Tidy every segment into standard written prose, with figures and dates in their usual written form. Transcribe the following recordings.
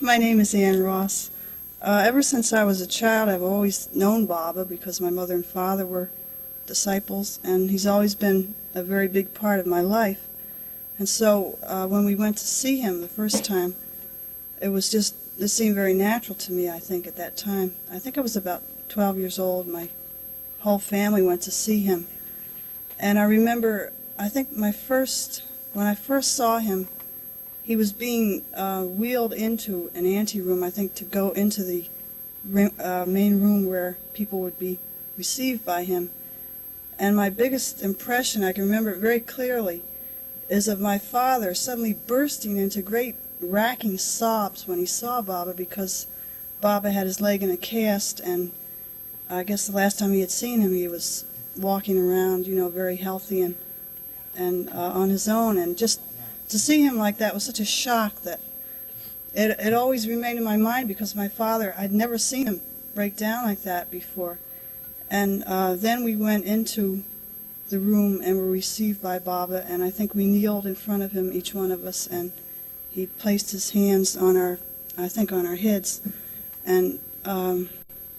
My name is Ann Ross. Ever since I was a child, I've always known Baba because my mother and father were disciples, and he's always been a very big part of my life. And so when we went to see him the first time, it seemed very natural to me, I think, at that time. I think I was about 12 years old. My whole family went to see him. And I remember, I think when I first saw him, he was being wheeled into an anteroom, I think, to go into the main room where people would be received by him. And my biggest impression, I can remember it very clearly, is of my father suddenly bursting into great racking sobs when he saw Baba, because Baba had his leg in a cast, and I guess the last time he had seen him, he was walking around, very healthy and on his own. And just to see him like that was such a shock that it always remained in my mind, because my father, I'd never seen him break down like that before. And then we went into the room and were received by Baba, and I think we kneeled in front of him, each one of us, and he placed his hands on our heads. And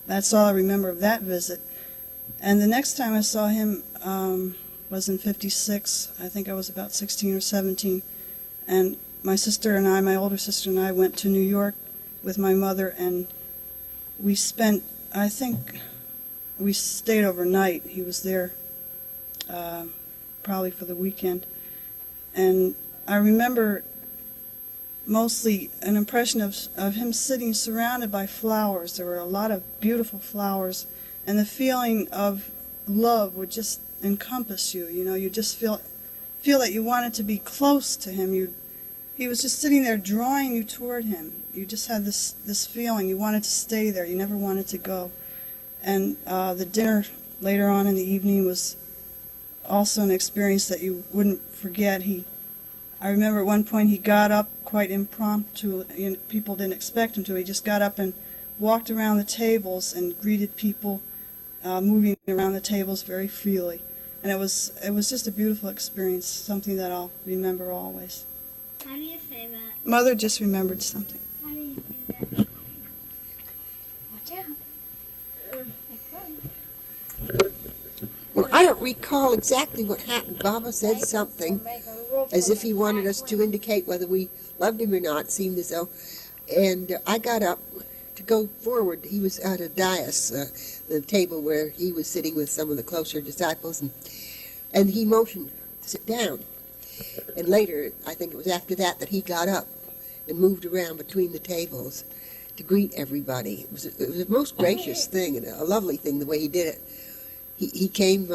that's all I remember of that visit. And the next time I saw him was in '56. I think I was about 16 or 17. And my sister and I, my older sister and I, went to New York with my mother, and we spent, I think, we stayed overnight. He was there probably for the weekend. And I remember mostly an impression of him sitting surrounded by flowers. There were a lot of beautiful flowers, and the feeling of love would just encompass you. You just feel that you wanted to be close to him. He was just sitting there drawing you toward him. You just had this feeling. You wanted to stay there. You never wanted to go. And the dinner later on in the evening was also an experience that you wouldn't forget. I remember at one point he got up quite impromptu. People didn't expect him to. He just got up and walked around the tables and greeted people, moving around the tables very freely. And it was just a beautiful experience, something that I'll remember always. How do you say that? Mother just remembered something. How do you say that? Watch out. Well, I don't recall exactly what happened. Baba said something as if he wanted us to indicate whether we loved him or not, seemed as though. And I got up to go forward. He was at a dais, the table where he was sitting with some of the closer disciples, and he motioned to sit down. And later, I think it was after that he got up and moved around between the tables to greet everybody. It was a most gracious thing and a lovely thing the way he did it. He came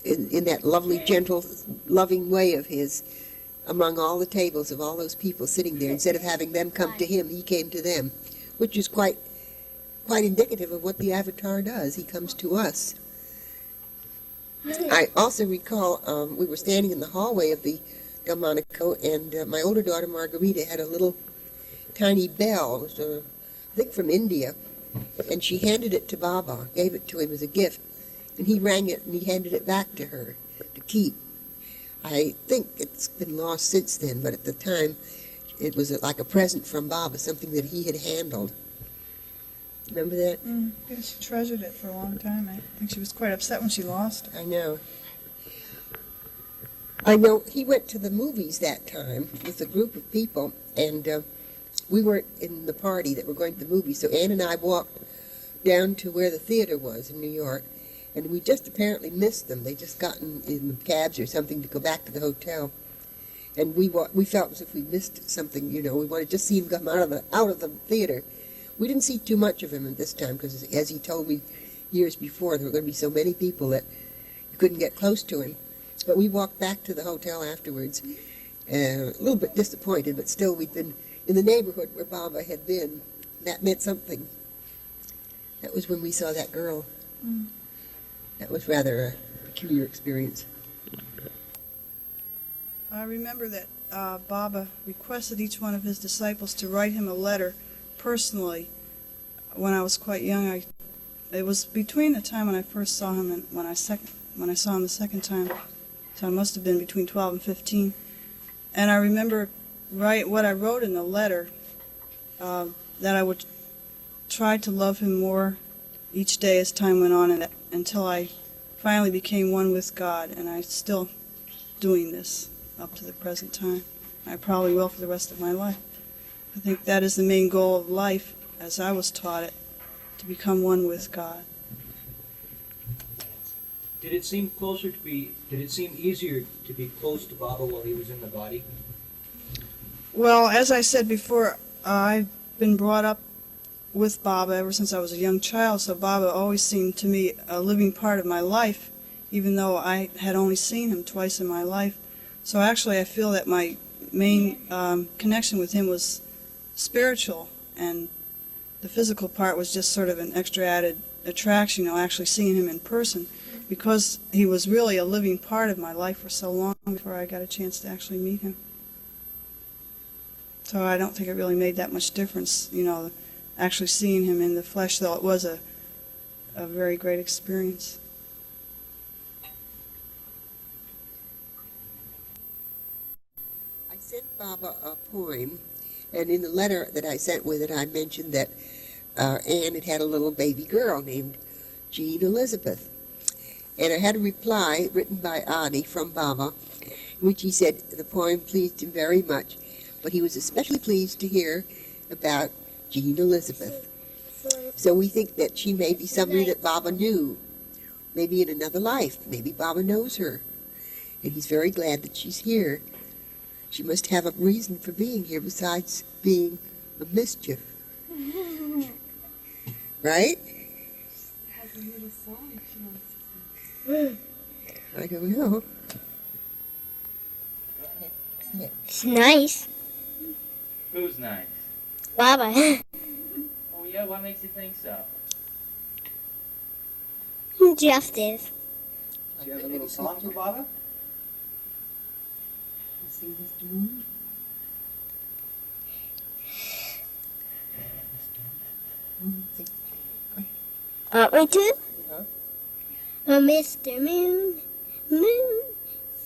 in that lovely, gentle, loving way of his among all the tables of all those people sitting there. Instead of having them come to him, he came to them, which is quite indicative of what the Avatar does. He comes to us. I also recall we were standing in the hallway of the Delmonico, and my older daughter Margarita had a little tiny bell. It was, I think, from India, and she handed it to Baba, gave it to him as a gift, and he rang it and he handed it back to her to keep. I think it's been lost since then, but at the time it was like a present from Baba, something that he had handled. Remember that? Yeah, she treasured it for a long time. I think she was quite upset when she lost it. I know he went to the movies that time with a group of people, and we weren't in the party that were going to the movies, so Ann and I walked down to where the theater was in New York, and we just apparently missed them. They just gotten in cabs or something to go back to the hotel, and we felt as if we missed something. We wanted to just see him come out of the theater. We didn't see too much of him at this time because, as he told me years before, there were going to be so many people that you couldn't get close to him. But we walked back to the hotel afterwards, a little bit disappointed, but still we'd been in the neighborhood where Baba had been. That meant something. That was when we saw that girl. That was rather a peculiar experience. I remember that Baba requested each one of his disciples to write him a letter personally. When I was quite young, it was between the time when I first saw him and when I saw him the second time, so I must have been between 12 and 15. And I remember what I wrote in the letter that I would try to love him more each day as time went on, and until I finally became one with God, and I'm still doing this up to the present time. I probably will for the rest of my life. I think that is the main goal of life, as I was taught it, to become one with God. Did it seem easier to be close to Baba while he was in the body? Well, as I said before, I've been brought up with Baba ever since I was a young child, so Baba always seemed to me a living part of my life, even though I had only seen him twice in my life. So actually I feel that my main connection with him was spiritual, and the physical part was just sort of an extra added attraction, actually seeing him in person, because he was really a living part of my life for so long before I got a chance to actually meet him. So I don't think it really made that much difference, actually seeing him in the flesh, though it was a very great experience. I sent Baba a poem, and in the letter that I sent with it, I mentioned that Anne had a little baby girl named Jean Elizabeth. And I had a reply written by Adi from Baba, in which he said the poem pleased him very much, but he was especially pleased to hear about Jean Elizabeth. So we think that she may be somebody that Baba knew, maybe in another life. Maybe Baba knows her, and he's very glad that she's here. She must have a reason for being here besides being a mischief. Right? Has a little song she wants to sing. I don't know. It's nice. Who's nice? Baba. Oh yeah, what makes you think so? Justice. Do you have a little song for Baba? See Mr. Moon? Want me to? Yeah. Oh, Mr. Moon, moon,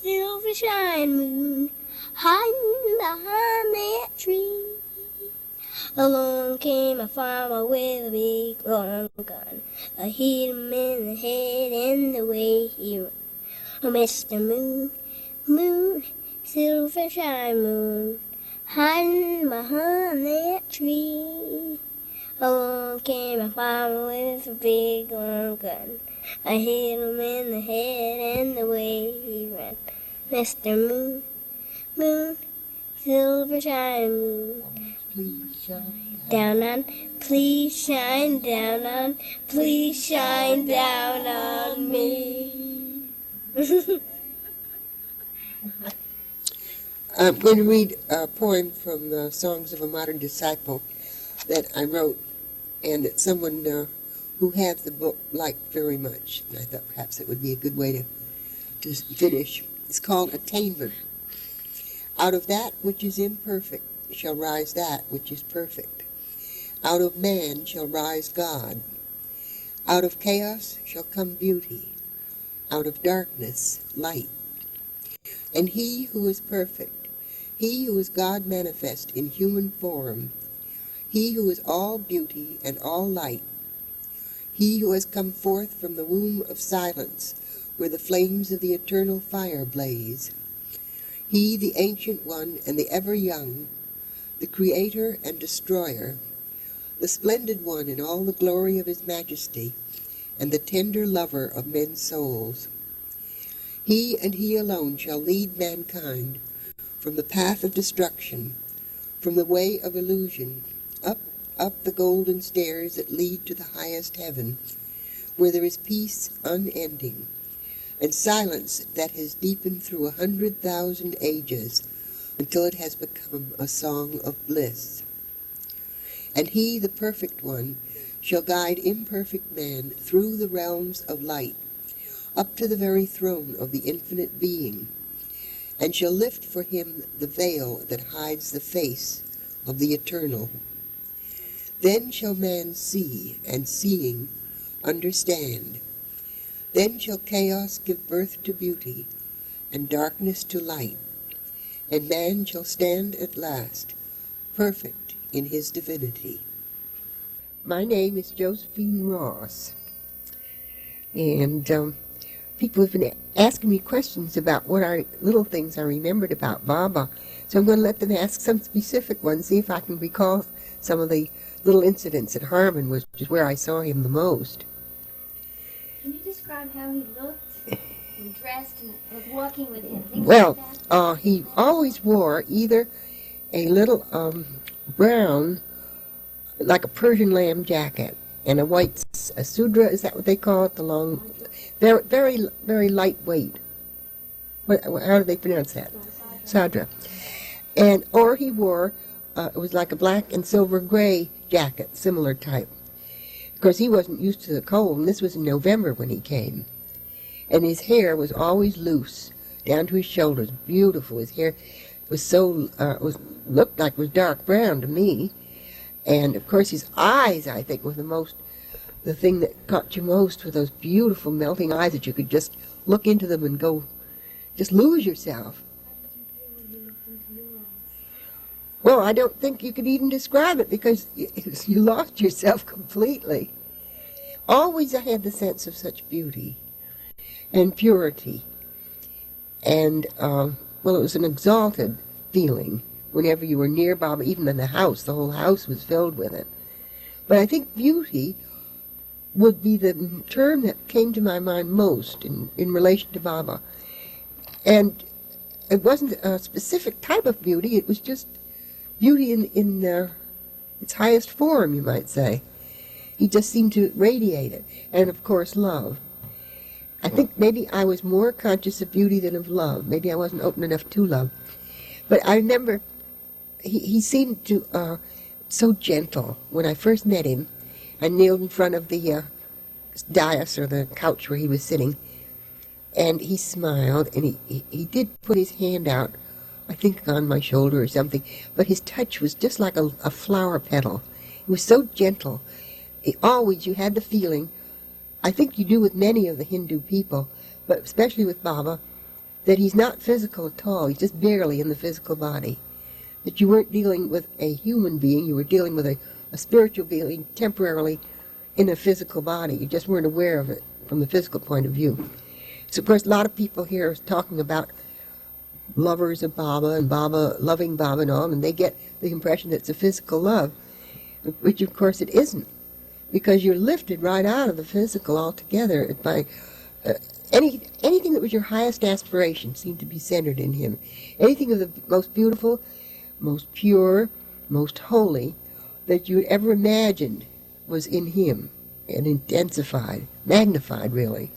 silver shine moon, hiding behind that tree. Along came a farmer with a big long gun. I hit him in the head and the way he run. Oh, Mr. Moon, moon, silver shine moon, hiding behind that tree. Along came a farmer with a big long gun. I hit him in the head and the way he ran. Mr. Moon, moon, silver shine moon, Please shine down on, please shine down on, please shine down on me. I'm going to read a poem from the Songs of a Modern Disciple that I wrote, and that someone who had the book liked very much. And I thought perhaps it would be a good way to finish. It's called Attainment. Out of that which is imperfect shall rise that which is perfect. Out of man shall rise God. Out of chaos shall come beauty. Out of darkness, light. And he who is perfect, he who is God manifest in human form, he who is all beauty and all light, he who has come forth from the womb of silence, where the flames of the eternal fire blaze, he, the ancient one and the ever young, the creator and destroyer, the splendid one in all the glory of his majesty, and the tender lover of men's souls. He and he alone shall lead mankind from the path of destruction, from the way of illusion, up the golden stairs that lead to the highest heaven, where there is peace unending, and silence that has deepened through 100,000 ages, until it has become a song of bliss. And he, the perfect one, shall guide imperfect man through the realms of light, up to the very throne of the infinite being, and shall lift for him the veil that hides the face of the eternal. Then shall man see, and seeing, understand. Then shall chaos give birth to beauty, and darkness to light, and man shall stand at last, perfect in his divinity. My name is Josephine Ross, and people have been asking me questions about what are little things I remembered about Baba, so I'm going to let them ask some specific ones, see if I can recall some of the little incidents at Harmon, which is where I saw him the most. Can you describe how he looked and dressed and like walking with him? Things Well, like that? he always wore either a little brown, like a Persian lamb jacket, and a white a sudra, is that what they call it? The long, very, very, very lightweight. How do they pronounce that? Sadra. And, or he wore, it was like a black and silver gray jacket, similar type. Of course, he wasn't used to the cold, and this was in November when he came. And his hair was always loose, down to his shoulders, beautiful. His hair was so, looked like it was dark brown to me. And, of course, his eyes, I think, were the thing that caught you most, were those beautiful melting eyes that you could just look into them and go, just lose yourself. Well, I don't think you could even describe it because you lost yourself completely. Always I had the sense of such beauty and purity. And, well, it was an exalted feeling whenever you were near Baba, even in the house. The whole house was filled with it. But I think beauty would be the term that came to my mind most in relation to Baba. And it wasn't a specific type of beauty, it was just beauty in its highest form, you might say. He just seemed to radiate it. And, of course, love. I think maybe I was more conscious of beauty than of love. Maybe I wasn't open enough to love. But I remember he seemed to, so gentle. When I first met him, I kneeled in front of the dais, or the couch where he was sitting, and he smiled, and he did put his hand out, I think on my shoulder or something, but his touch was just like a flower petal. It was so gentle. Always you had the feeling, I think you do with many of the Hindu people, but especially with Baba, that he's not physical at all. He's just barely in the physical body. That you weren't dealing with a human being, you were dealing with a spiritual being temporarily in a physical body. You just weren't aware of it from the physical point of view. So, of course, a lot of people here are talking about lovers of Baba and Baba, loving Baba and all, and they get the impression that it's a physical love, which, of course, it isn't, because you're lifted right out of the physical altogether by anything that was your highest aspiration seemed to be centered in him. Anything of the most beautiful, most pure, most holy that you had ever imagined was in him, and intensified, magnified, really.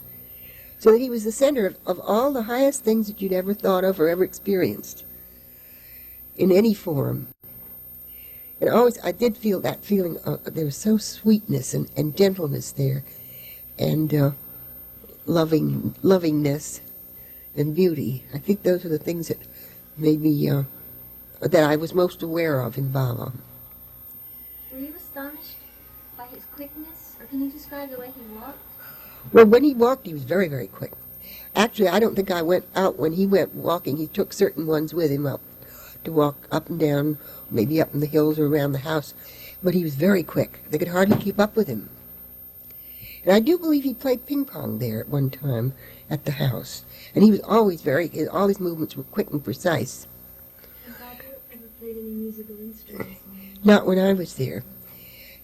So that he was the center of all the highest things that you'd ever thought of or ever experienced in any form. And always I did feel that feeling, there was so sweetness and gentleness there, and lovingness and beauty. I think those are the things that made me, that I was most aware of in Baba. Were you astonished by his quickness, or can you describe the way he walked? Well, when he walked, he was very, very quick. Actually, I don't think I went out when he went walking. He took certain ones with him up to walk up and down, maybe up in the hills or around the house. But he was very quick. They could hardly keep up with him. And I do believe he played ping pong there at one time at the house. And he was always all his movements were quick and precise. Did Baba ever played any musical instruments? Not when I was there.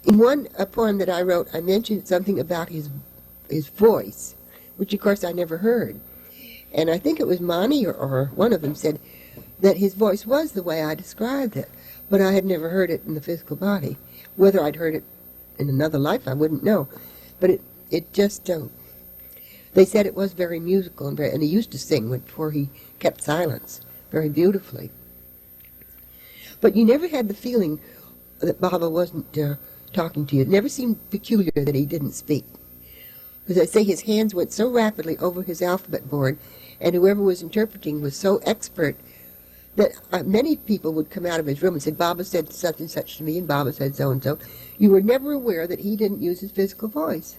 In one poem that I wrote, I mentioned something about his voice, which of course I never heard. And I think it was Mani or one of them said that his voice was the way I described it, but I had never heard it in the physical body. Whether I'd heard it in another life, I wouldn't know. But it just, they said it was very musical, and he used to sing before he kept silence very beautifully. But you never had the feeling that Baba wasn't talking to you. It never seemed peculiar that he didn't speak. As I say, his hands went so rapidly over his alphabet board, and whoever was interpreting was so expert that many people would come out of his room and say, Baba said such and such to me, and Baba said so and so. You were never aware that he didn't use his physical voice.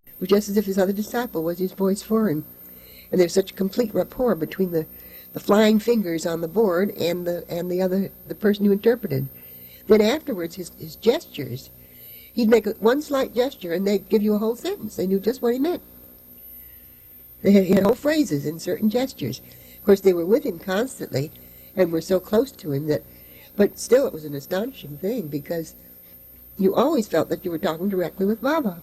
It was just as if his other disciple was his voice for him. And there's such a complete rapport between the flying fingers on the board and the person who interpreted. then afterwards his gestures, he'd make one slight gesture and they'd give you a whole sentence. They knew just what he meant. They had whole phrases in certain gestures. Of course, they were with him constantly and were so close to him that, but still it was an astonishing thing because you always felt that you were talking directly with Baba.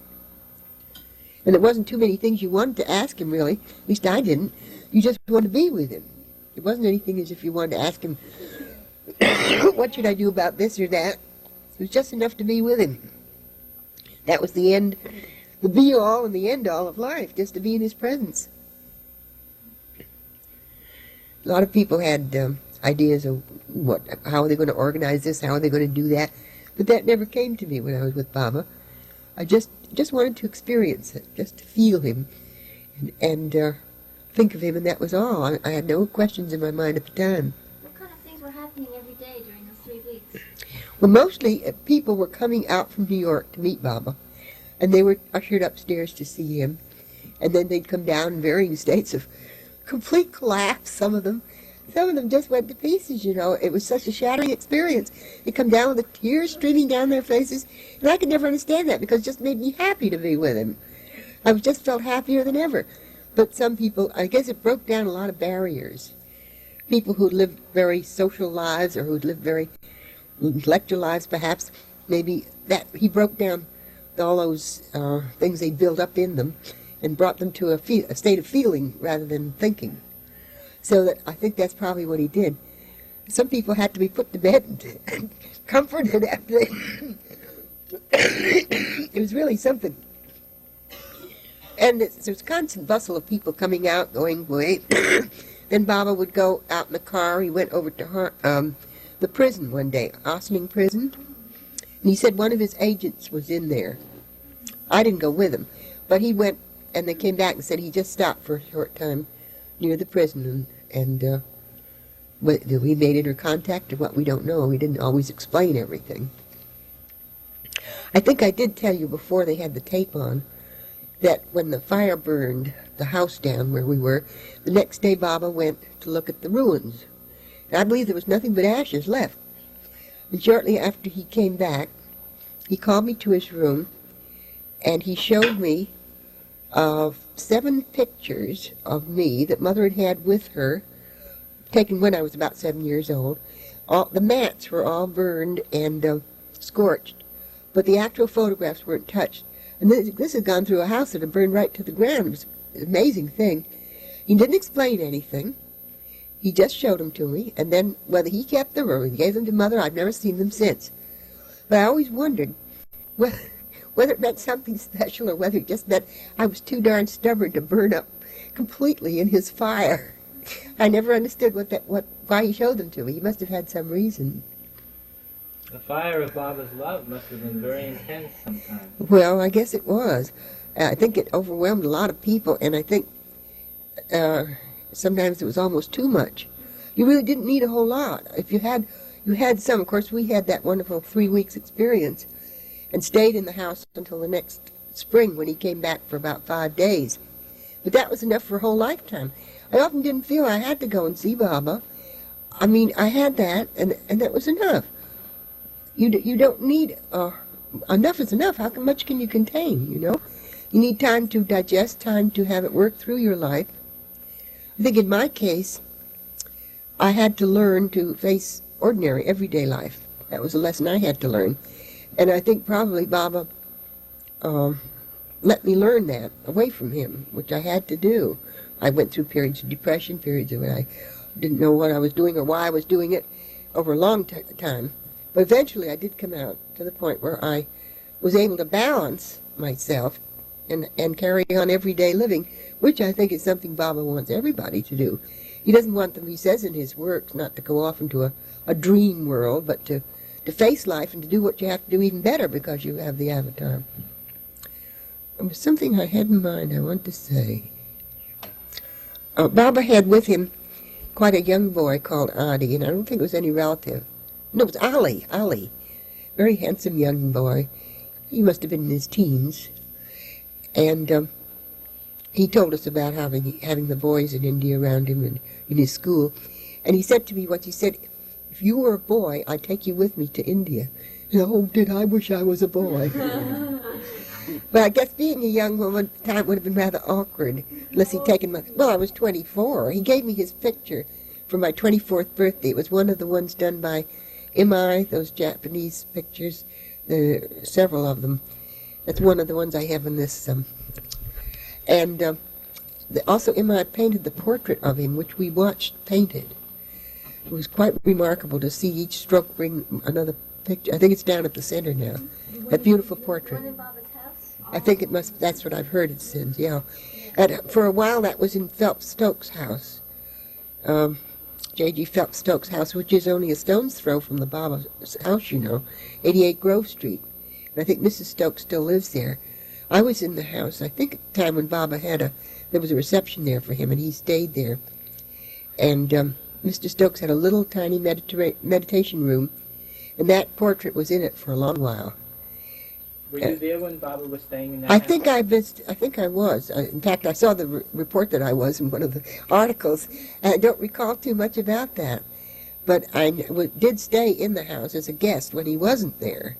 And there wasn't too many things you wanted to ask him, really. At least I didn't. You just wanted to be with him. It wasn't anything as if you wanted to ask him, what should I do about this or that? It was just enough to be with him. That was the end, the be-all and the end-all of life, just to be in his presence. A lot of people had ideas of how are they going to organize this, how are they going to do that, but that never came to me when I was with Baba. I just wanted to experience it, just to feel him and think of him, and that was all. I had no questions in my mind at the time. What kind of things were happening every day during those 3 weeks? Well, mostly people were coming out from New York to meet Baba, and they were ushered upstairs to see him, and then they'd come down in varying states of complete collapse, some of them. Some of them just went to pieces, you know. It was such a shattering experience. They'd come down with the tears streaming down their faces, and I could never understand that because it just made me happy to be with him. I just felt happier than ever. But some people, I guess it broke down a lot of barriers. People who'd lived very social lives or who'd lived very intellectual lives, perhaps, maybe that he broke down all those things they'd built up in them and brought them to a state of feeling rather than thinking. So that I think that's probably what he did. Some people had to be put to bed and comforted after they... It was really something. And there's constant bustle of people coming out, going away. Then Baba would go out in the car. He went over to the prison one day, Ossining Prison. And he said one of his agents was in there. I didn't go with him. But he went, and they came back and said he just stopped for a short time near the prison. And we made intercontact or what, we don't know. We didn't always explain everything. I think I did tell you before they had the tape on that when the fire burned the house down where we were, the next day Baba went to look at the ruins. And I believe there was nothing but ashes left. And shortly after he came back, he called me to his room and he showed me 7 pictures of me that Mother had had with her, taken when I was about 7 years old. The mats were all burned and scorched, but the actual photographs weren't touched. And this had gone through a house that had burned right to the ground. It was an amazing thing. He didn't explain anything. He just showed them to me, and then whether he kept them or he gave them to Mother, I've never seen them since. But I always wondered whether it meant something special or whether it just meant I was too darn stubborn to burn up completely in his fire. I never understood why he showed them to me. He must have had some reason. The fire of Baba's love must have been very intense sometimes. Well, I guess it was. I think it overwhelmed a lot of people, and I think sometimes it was almost too much. You really didn't need a whole lot. If you had some. Of course, we had that wonderful 3 weeks experience and stayed in the house until the next spring when he came back for about 5 days. But that was enough for a whole lifetime. I often didn't feel I had to go and see Baba. I mean, I had that, and that was enough. You don't need, enough is enough. How much can you contain, you know? You need time to digest, time to have it work through your life. I think in my case, I had to learn to face ordinary, everyday life. That was a lesson I had to learn. And I think probably Baba let me learn that away from him, which I had to do. I went through periods of depression, periods when I didn't know what I was doing or why I was doing it over a long time. But eventually I did come out to the point where I was able to balance myself and carry on everyday living, which I think is something Baba wants everybody to do. He doesn't want them, he says in his works, not to go off into a dream world, but to face life and to do what you have to do even better because you have the avatar. There was something I had in mind I want to say. Baba had with him quite a young boy called Adi, and I don't think it was any relative. No, it was Ali. Very handsome young boy. He must have been in his teens. And he told us about having the boys in India around him and in his school. And he said to me once, he said, if you were a boy, I'd take you with me to India. Oh, did I wish I was a boy. But I guess being a young woman at the time would have been rather awkward, unless he'd taken my... Well, I was 24. He gave me his picture for my 24th birthday. It was one of the ones done by MI, those Japanese pictures. There are several of them. That's one of the ones I have in this. Also, MI painted the portrait of him, which we watched painted. It was quite remarkable to see each stroke bring another picture. I think it's down at the center now. That beautiful portrait. One in Baba's house? I think it must. That's what I've heard it says. Yeah, and for a while that was in Phelps Stokes' house, J.G. Phelps Stokes' house, which is only a stone's throw from the Baba's house, 88 Grove Street. And I think Mrs. Stokes still lives there. I was in the house, I think, at the time when Baba there was a reception there for him, and he stayed there. And Mr. Stokes had a little tiny meditation room, and that portrait was in it for a long while. Were you there when Baba was staying in that I house? think I was. In fact, I saw the report that I was in one of the articles, and I don't recall too much about that. But I did stay in the house as a guest when he wasn't there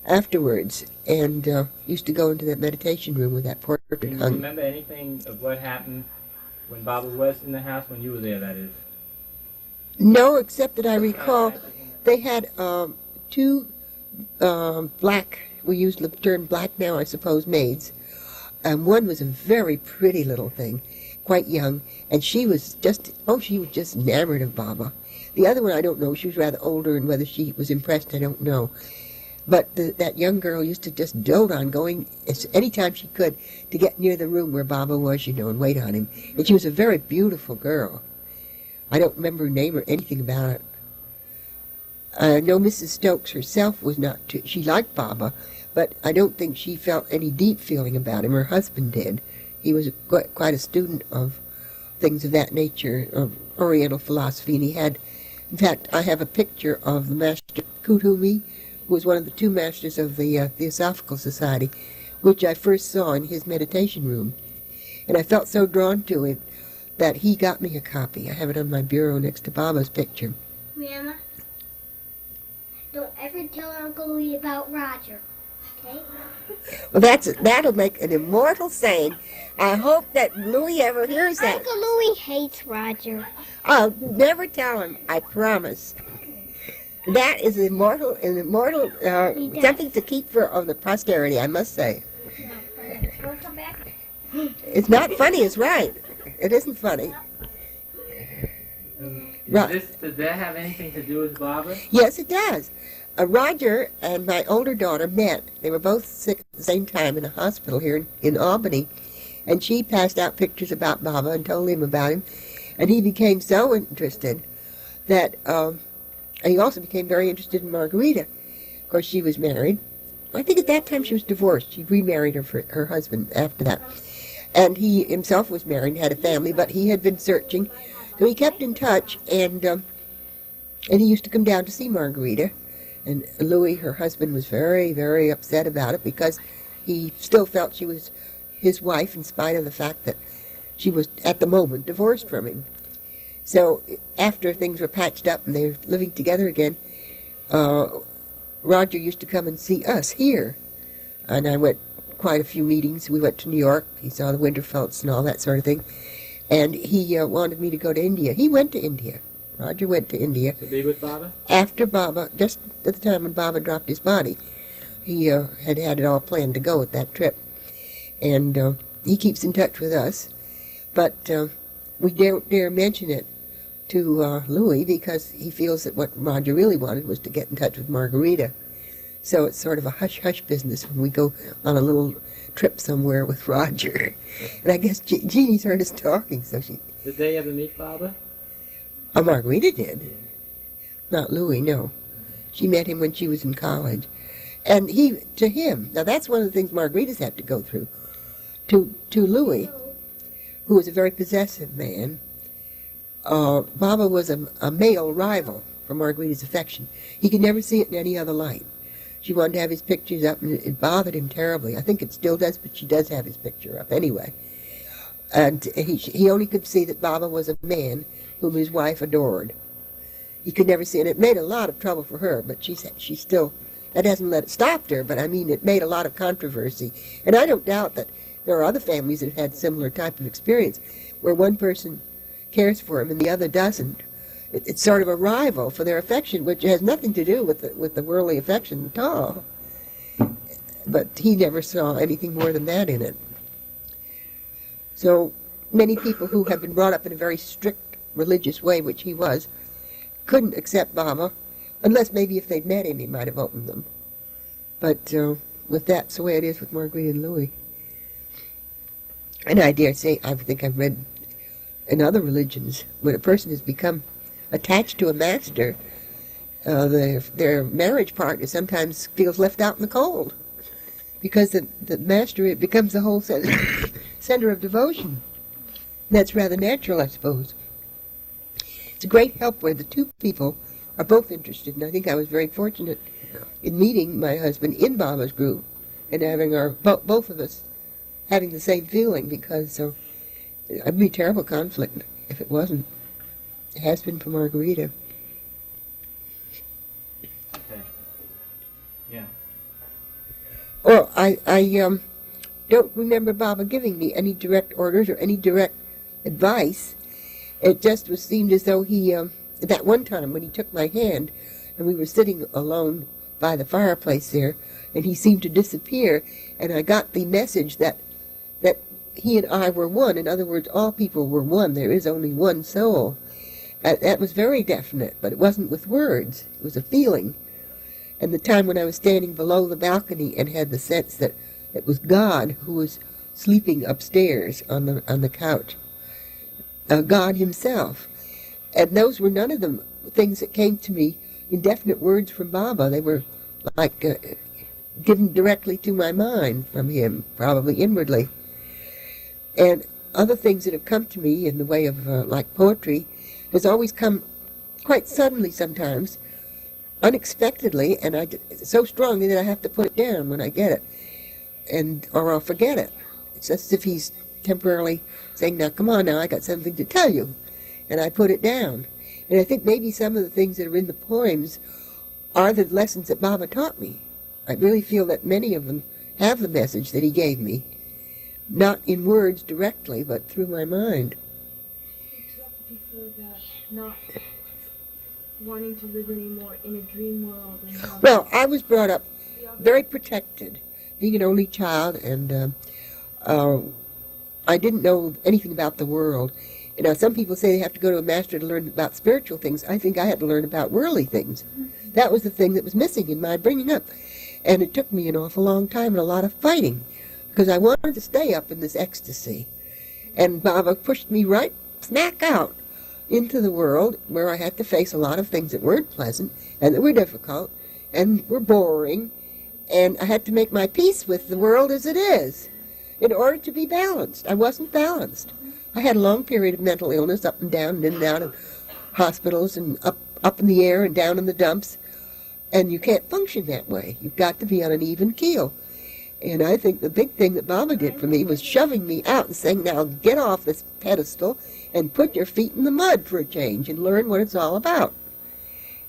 afterwards, and used to go into that meditation room with that portrait Do you hung. remember anything of what happened when Baba was in the house, when you were there, that is? No, except that I recall they had two black, we use the term black now, I suppose, maids. One was a very pretty little thing, quite young, and she was just enamored of Baba. The other one, I don't know, she was rather older, and whether she was impressed, I don't know. But that young girl used to just dote on going any time she could to get near the room where Baba was, and wait on him. And she was a very beautiful girl. I don't remember her name or anything about it. I know Mrs. Stokes herself was not too... She liked Baba, but I don't think she felt any deep feeling about him. Her husband did. He was quite a student of things of that nature, of Oriental philosophy, and he had... In fact, I have a picture of the Master Kuthumi, who was one of the two masters of the Theosophical Society, which I first saw in his meditation room. And I felt so drawn to it that he got me a copy. I have it on my bureau next to Baba's picture. Grandma, don't ever tell Uncle Louie about Roger, okay? Well, that'll make an immortal saying. I hope that Louis ever hears that. Uncle Louie hates Roger. I'll never tell him, I promise. That is immortal, something to keep for the posterity, I must say. Want to come back? It's not funny, it's right. It isn't funny. Does that have anything to do with Baba? Yes, it does. Roger and my older daughter met. They were both sick at the same time in a hospital here in Albany. And she passed out pictures about Baba and told him about him. And he became so interested that he also became very interested in Margarita. Of course, she was married. I think at that time she was divorced. She remarried her husband after that. And he himself was married and had a family, but he had been searching. So he kept in touch, and he used to come down to see Margarita. And Louis, her husband, was very, very upset about it because he still felt she was his wife in spite of the fact that she was, at the moment, divorced from him. So after things were patched up and they were living together again, Roger used to come and see us here. And I went quite a few meetings. We went to New York. He saw the Winterfeldts and all that sort of thing. And he wanted me to go to India. He went to India. Roger went to India. To be with Baba? After Baba, just at the time when Baba dropped his body. He had it all planned to go at that trip. And he keeps in touch with us. But we don't dare mention it to Louis because he feels that what Roger really wanted was to get in touch with Margarita. So it's sort of a hush-hush business when we go on a little trip somewhere with Roger. And I guess Jeannie's heard us talking, so she... Did they ever meet Baba? Oh, Margarita did. Not Louis, no. She met him when she was in college. And to him, now that's one of the things Margaritas have to go through. To Louis, who was a very possessive man, Baba was a male rival for Margarita's affection. He could never see it in any other light. She wanted to have his pictures up, and it bothered him terribly. I think it still does, but she does have his picture up anyway. And he only could see that Baba was a man whom his wife adored. you could never see, and it made a lot of trouble for her, but she still, that hasn't let it stop her, but I mean, it made a lot of controversy. And I don't doubt that there are other families that have had similar type of experience, where one person cares for him and the other doesn't. It's sort of a rival for their affection, which has nothing to do with the worldly affection at all. But he never saw anything more than that in it. So many people who have been brought up in a very strict religious way, which he was, couldn't accept Baba, unless maybe if they'd met him, he might have opened them. But with that, it's the way it is with Marguerite and Louis. And I dare say, I think I've read in other religions, when a person has become attached to a master, their marriage partner sometimes feels left out in the cold, because the master, it becomes the whole center of devotion. That's rather natural, I suppose. It's a great help where the two people are both interested, and I think I was very fortunate in meeting my husband in Baba's group and having both of us having the same feeling, because it'd be a terrible conflict if it wasn't. It has been for Margarita. Okay. Yeah. Well, I don't remember Baba giving me any direct orders or any direct advice. It just seemed as though he, that one time when he took my hand and we were sitting alone by the fireplace there, and he seemed to disappear, and I got the message that he and I were one. In other words, all people were one. There is only one soul. That was very definite, but it wasn't with words. It was a feeling. And the time when I was standing below the balcony and had the sense that it was God who was sleeping upstairs on the couch, God himself. And those were none of them things that came to me in definite words from Baba. They were like given directly to my mind from him, probably inwardly. And other things that have come to me in the way of like poetry has always come quite suddenly sometimes, unexpectedly, and so strongly that I have to put it down when I get it, or I'll forget it. It's as if he's temporarily saying, now come on now, I got something to tell you, and I put it down. And I think maybe some of the things that are in the poems are the lessons that Baba taught me. I really feel that many of them have the message that he gave me, not in words directly, but through my mind. You talked before about not wanting to live anymore in a dream world. And how Well, I was brought up very protected, being an only child, and I didn't know anything about the world. You know, some people say they have to go to a master to learn about spiritual things. I think I had to learn about worldly things. That was the thing that was missing in my bringing up. And it took me an awful long time and a lot of fighting, because I wanted to stay up in this ecstasy. And Baba pushed me right smack out into the world, where I had to face a lot of things that weren't pleasant and that were difficult and were boring. And I had to make my peace with the world as it is in order to be balanced. I wasn't balanced. I had a long period of mental illness, up and down and in and out of hospitals and up in the air and down in the dumps. And you can't function that way. You've got to be on an even keel. And I think the big thing that Baba did for me was shoving me out and saying, now get off this pedestal and put your feet in the mud for a change and learn what it's all about.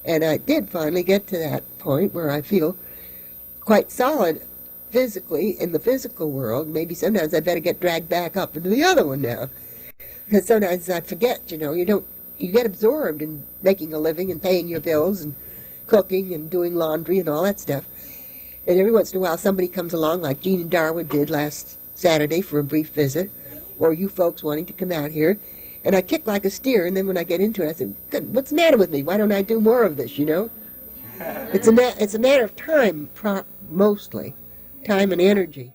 And I did finally get to that point where I feel quite solid physically in the physical world. Maybe sometimes I better get dragged back up into the other one now. Because sometimes I forget, you get absorbed in making a living and paying your bills and cooking and doing laundry and all that stuff. And every once in a while somebody comes along, like Jean and Darwin did last Saturday for a brief visit, or you folks wanting to come out here, and I kick like a steer, and then when I get into it I say, "Good, what's the matter with me? Why don't I do more of this, It's a matter of time, mostly. Time and energy.